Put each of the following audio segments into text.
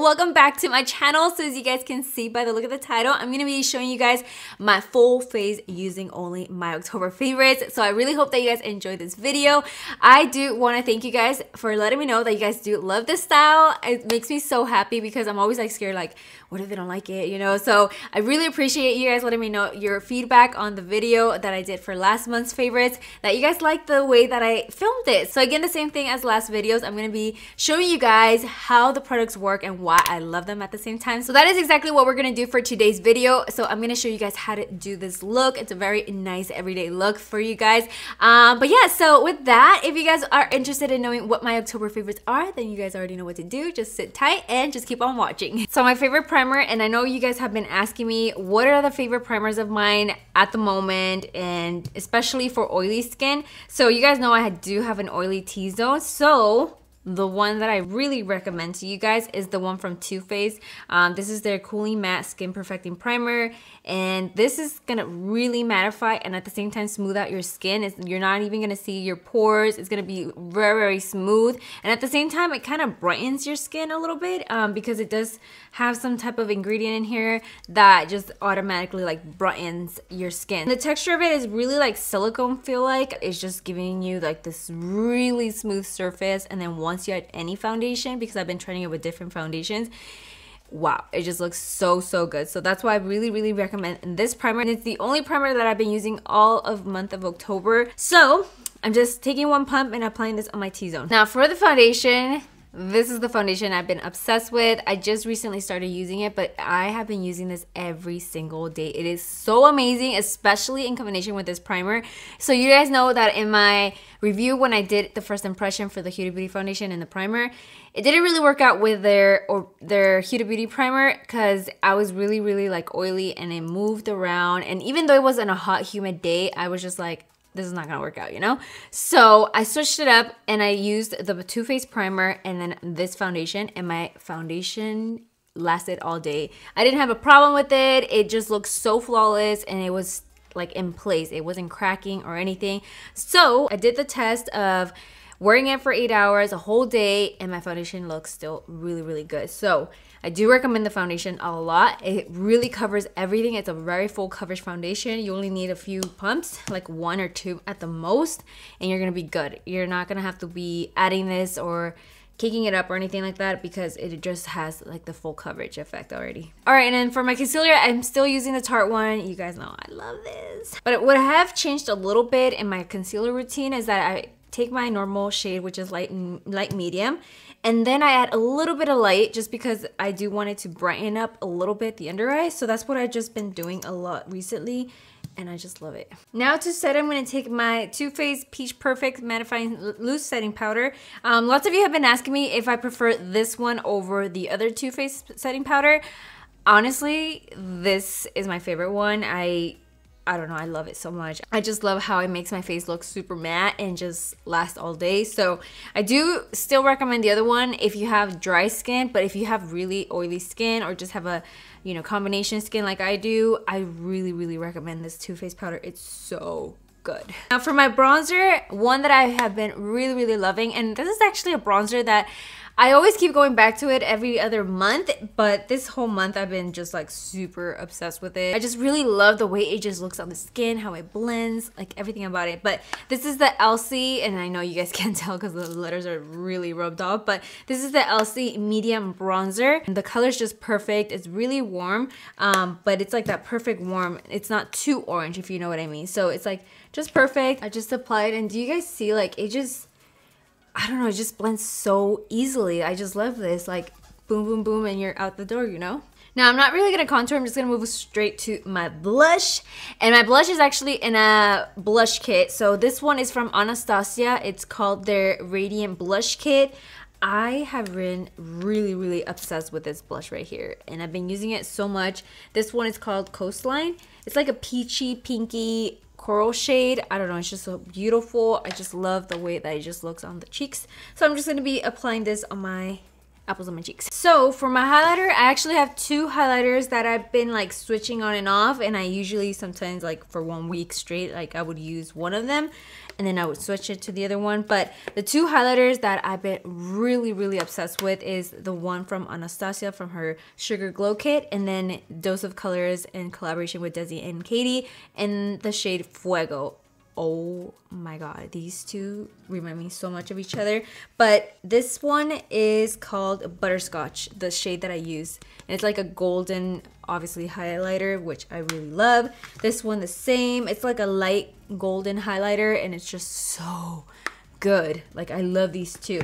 welcome back to my channel. So as you guys can see by the look of the title, I'm gonna be showing you guys my full face using only my October favorites. So I really hope that you guys enjoyed this video. I do want to thank you guys for letting me know that you guys do love this style. It makes me so happy because I'm always like scared, like what if they don't like it, you know? So I really appreciate you guys letting me know your feedback on the video that I did for last month's favorites, that you guys liked the way that I filmed it. So again, the same thing as last videos, I'm gonna be showing you guys how the products work and why I love them at the same time. So that is exactly what we're gonna do for today's video. So I'm gonna show you guys how to do this look. It's a very nice everyday look for you guys. But yeah, so with that, if you guys are interested in knowing what my October favorites are, then you guys already know what to do. Just sit tight and just keep on watching. So my favorite primer, and I know you guys have been asking me what are the favorite primers of mine at the moment, and especially for oily skin. So you guys know I do have an oily T-zone, so the one that I really recommend to you guys is the one from Too Faced. This is their Cooling Matte Skin Perfecting Primer, and this is gonna really mattify and at the same time smooth out your skin. You're not even gonna see your pores. It's gonna be very, very smooth, and at the same time it kind of brightens your skin a little bit because it does have some type of ingredient in here that just automatically like brightens your skin. The texture of it is really like silicone, feel like it's just giving you like this really smooth surface. And then once you add any foundation, because I've been trying it with different foundations, wow, it just looks so good. So that's why I really recommend this primer, and it's the only primer that I've been using all of month of October. So I'm just taking one pump and applying this on my T-zone. Now for the foundation, this is the foundation I've been obsessed with. I just recently started using it, but I have been using this every single day. It is so amazing, especially in combination with this primer. So you guys know that in my review when I did the first impression for the Huda Beauty foundation and the primer, it didn't really work out with their Huda Beauty primer because I was really like oily and it moved around. And even though it wasn't a hot, humid day, I was just like, this is not gonna work out, you know? So I switched it up and I used the Too Faced primer and then this foundation, and my foundation lasted all day. I didn't have a problem with it. It just looked so flawless and it was like in place. It wasn't cracking or anything. So I did the test of wearing it for 8 hours, a whole day, and my foundation looks still really good. So I do recommend the foundation a lot. It really covers everything. It's a very full coverage foundation. You only need a few pumps, like 1 or 2 at the most, and you're gonna be good. You're not gonna have to be adding this or caking it up or anything like that because it just has like the full coverage effect already. All right, and then for my concealer, I'm still using the Tarte one. You guys know I love this. But what I have changed a little bit in my concealer routine is that I take my normal shade, which is light medium, and then I add a little bit of light just because I do want it to brighten up a little bit the under eye. So that's what I've just been doing a lot recently, and I just love it. Now to set, I'm going to take my Too Faced Peach Perfect Mattifying Loose Setting Powder. Lots of you have been asking me if I prefer this one over the other Too Faced setting powder. Honestly, this is my favorite one. I don't know, I love it so much. I just love how it makes my face look super matte and just last all day. So I do still recommend the other one if you have dry skin, but if you have really oily skin or just have a, you know, combination skin like I do, I really recommend this Too Faced powder. It's so good. Now for my bronzer, one that I have been really loving, and this is actually a bronzer that I always keep going back to it every other month, but this whole month I've been just like super obsessed with it. I just really love the way it just looks on the skin, how it blends, like everything about it. But this is the Elsie, and I know you guys can't tell because the letters are really rubbed off, but this is the Elsie medium bronzer. And the color's just perfect. It's really warm, but it's like that perfect warm. It's not too orange, if you know what I mean. So it's like just perfect. I just applied, and do you guys see, like, it just, I don't know, it just blends so easily. I just love this, like boom boom and you're out the door, you know? Now I'm not really gonna contour, I'm just gonna move straight to my blush, and my blush is actually in a blush kit. So this one is from Anastasia. It's called their Radiant Blush Kit. I have been really obsessed with this blush right here, and I've been using it so much. This one is called Coastline. It's like a peachy pinky coral shade. I don't know, it's just so beautiful. I just love the way that it just looks on the cheeks. So I'm just going to be applying this on my apples on my cheeks. So for my highlighter, I actually have two highlighters that I've been like switching on and off, and I usually sometimes like for 1 week straight, like I would use one of them and then I would switch it to the other one. But the two highlighters that I've been really obsessed with is the one from Anastasia from her Sugar Glow Kit, and then Dose of Colors in collaboration with Desi and Katie in the shade Fuego. Oh my god, these two remind me so much of each other. But this one is called Butterscotch, the shade that I use. And it's like a golden, obviously, highlighter, which I really love. This one the same. It's like a light golden highlighter, and it's just so good. Like, I love these two.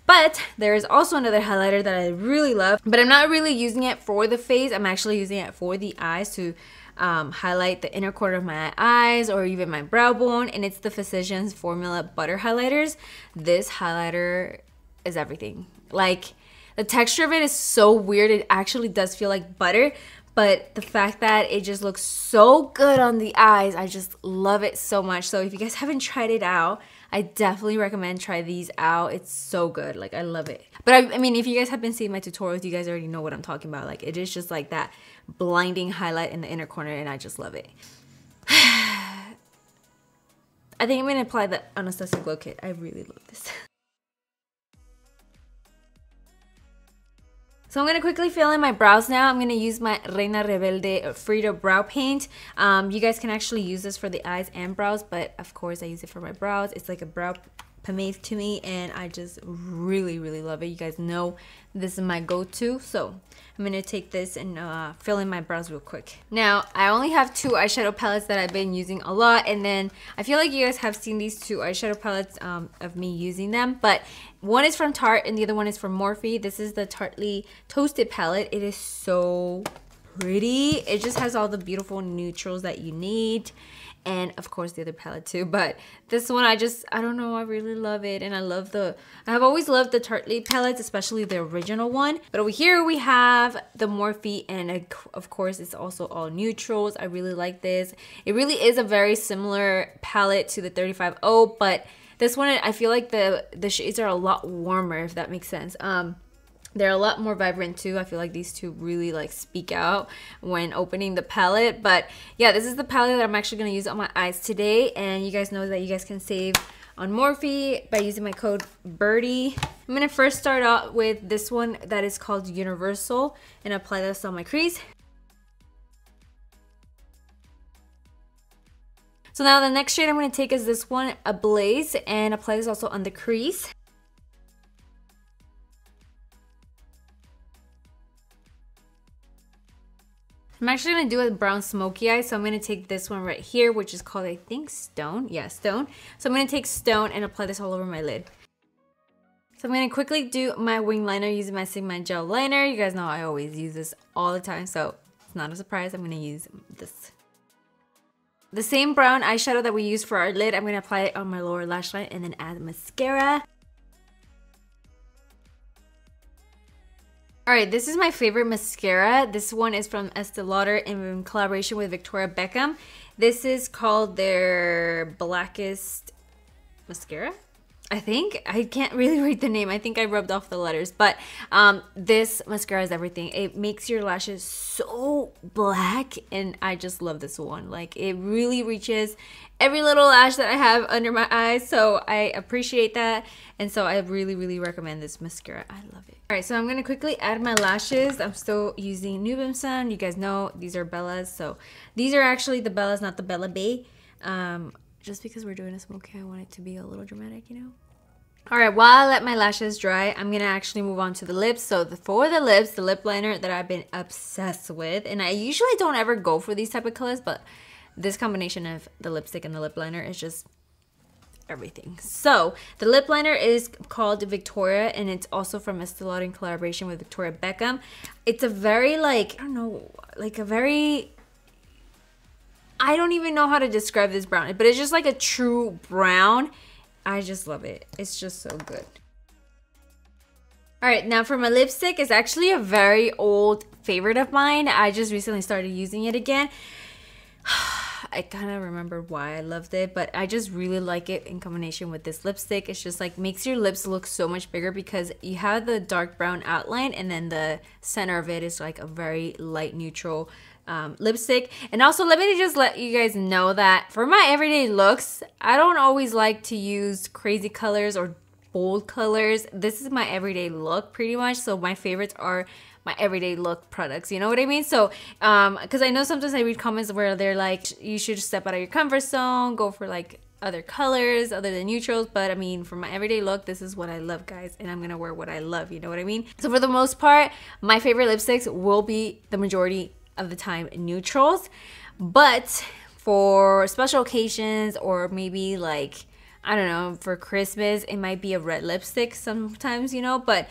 But there is also another highlighter that I really love, but I'm not really using it for the face. I'm actually using it for the eyes to highlight the inner corner of my eyes or even my brow bone, and it's the Physicians Formula Butter Highlighters. This highlighter is everything. Like, the texture of it is so weird. It actually does feel like butter, but the fact that it just looks so good on the eyes, I just love it so much. So if you guys haven't tried it out, I definitely recommend try these out. It's so good. Like, I love it. But I mean, if you guys have been seeing my tutorials, you guys already know what I'm talking about. Like, it is just like that blinding highlight in the inner corner, and I just love it. I think I'm going to apply the Anastasia Glow Kit. I really love this. So I'm going to quickly fill in my brows now. I'm going to use my Reina Rebelde Frida Brow Paint. You guys can actually use this for the eyes and brows, but of course I use it for my brows. It's like a brow pomade to me, and I just really love it. You guys know this is my go-to. So I'm going to take this and fill in my brows real quick. Now, I only have two eyeshadow palettes that I've been using a lot, and then I feel like you guys have seen these two eyeshadow palettes of me using them, but one is from Tarte and the other one is from Morphe. This is the Tarteley Toasted palette. It is so pretty. It just has all the beautiful neutrals that you need, and of course the other palette too. But this one, I don't know, I really love it. And I have always loved the Tarteley palettes, especially the original one. But over here we have the Morphe, and of course it's also all neutrals. I really like this. It really is a very similar palette to the 35O, but this one, I feel like the shades are a lot warmer, if that makes sense. They're a lot more vibrant too. I feel like these two really like speak out when opening the palette. But yeah, this is the palette that I'm actually going to use on my eyes today. And you guys know that you guys can save on Morphe by using my code BIRDIE. I'm going to first start out with this one that is called Universal and apply this on my crease. So now the next shade I'm going to take is this one, Ablaze, and apply this also on the crease. I'm actually going to do a brown smoky eye, so I'm going to take this one right here, which is called, I think, Stone. Yeah, Stone. So I'm going to take Stone and apply this all over my lid. So I'm going to quickly do my wing liner using my Sigma gel liner. You guys know I always use this all the time, so it's not a surprise. I'm going to use this. The same brown eyeshadow that we used for our lid, I'm going to apply it on my lower lash line and then add mascara. Alright, this is my favorite mascara. This one is from Estee Lauder in collaboration with Victoria Beckham. This is called their Blackest Mascara, I think. I can't really read the name. I think I rubbed off the letters. But this mascara is everything. It makes your lashes so black, and I just love this one. Like, it really reaches every little lash that I have under my eyes, so I appreciate that. And so I really recommend this mascara. I love it. Alright, so I'm going to quickly add my lashes. I'm still using Nubim Sun. You guys know these are Bellas. So these are actually the Bellas, not the Bella Bay. Just because we're doing a smoky, I want it to be a little dramatic, you know? Alright, while I let my lashes dry, I'm going to actually move on to the lips. So for the lips, the lip liner that I've been obsessed with, and I usually don't ever go for these type of colors, but this combination of the lipstick and the lip liner is just everything. So the lip liner is called Victoria, and it's also from Estee Lauder in collaboration with Victoria Beckham. It's a very, like, I don't know, like a very, I don't even know how to describe this brown, but it's just like a true brown. I just love it. It's just so good. Alright, now for my lipstick, it's actually a very old favorite of mine. I just recently started using it again. I kind of remember why I loved it, but I just really like it in combination with this lipstick. It's just like makes your lips look so much bigger because you have the dark brown outline and then the center of it is like a very light neutral lipstick. And also, let me just let you guys know that for my everyday looks, I don't always like to use crazy colors or bold colors. This is my everyday look pretty much, so my favorites are my everyday look products, you know what I mean? So because I know sometimes I read comments where they're like, you should step out of your comfort zone, go for like other colors other than neutrals. But I mean, for my everyday look, this is what I love, guys, and I'm gonna wear what I love, you know what I mean? So for the most part, my favorite lipsticks will be the majority of the time neutrals, but for special occasions or maybe like, I don't know, for Christmas, it might be a red lipstick sometimes, you know, but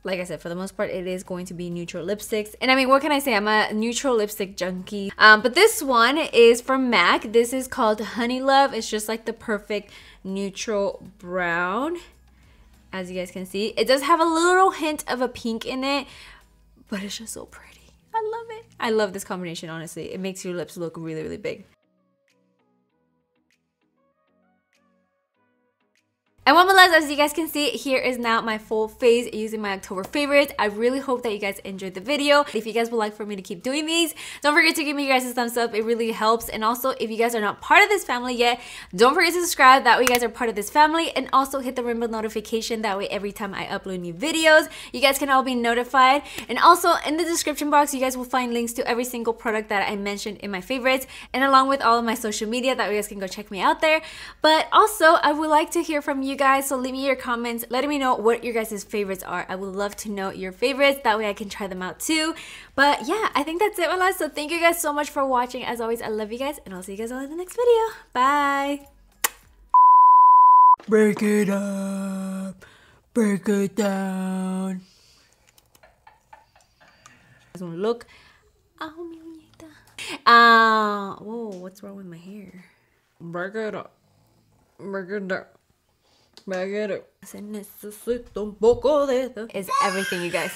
like I said, for the most part, it is going to be neutral lipsticks. And I mean, what can I say? I'm a neutral lipstick junkie. But this one is from MAC. This is called Honey Love. It's just like the perfect neutral brown, as you guys can see. It does have a little hint of a pink in it, but it's just so pretty. I love it. I love this combination, honestly. It makes your lips look really, really big. And one more last, as you guys can see, here is now my full face using my October favorites. I really hope that you guys enjoyed the video. If you guys would like for me to keep doing these, don't forget to give me you guys a thumbs up. It really helps. And also, if you guys are not part of this family yet, don't forget to subscribe. That way you guys are part of this family. And also hit the rainbow notification. That way every time I upload new videos, you guys can all be notified. And also in the description box, you guys will find links to every single product that I mentioned in my favorites. And along with all of my social media, that way you guys can go check me out there. But also, I would like to hear from you guys, so leave me your comments letting me know what your guys' favorites are. I would love to know your favorites, that way I can try them out too. But yeah, I think that's it, my loves. So thank you guys so much for watching. As always, I love you guys, and I'll see you guys all in the next video. Bye. Break it up, break it down. Look. Whoa, what's wrong with my hair? Break it up, break it up. Se necesita un poco de... It's everything, you guys.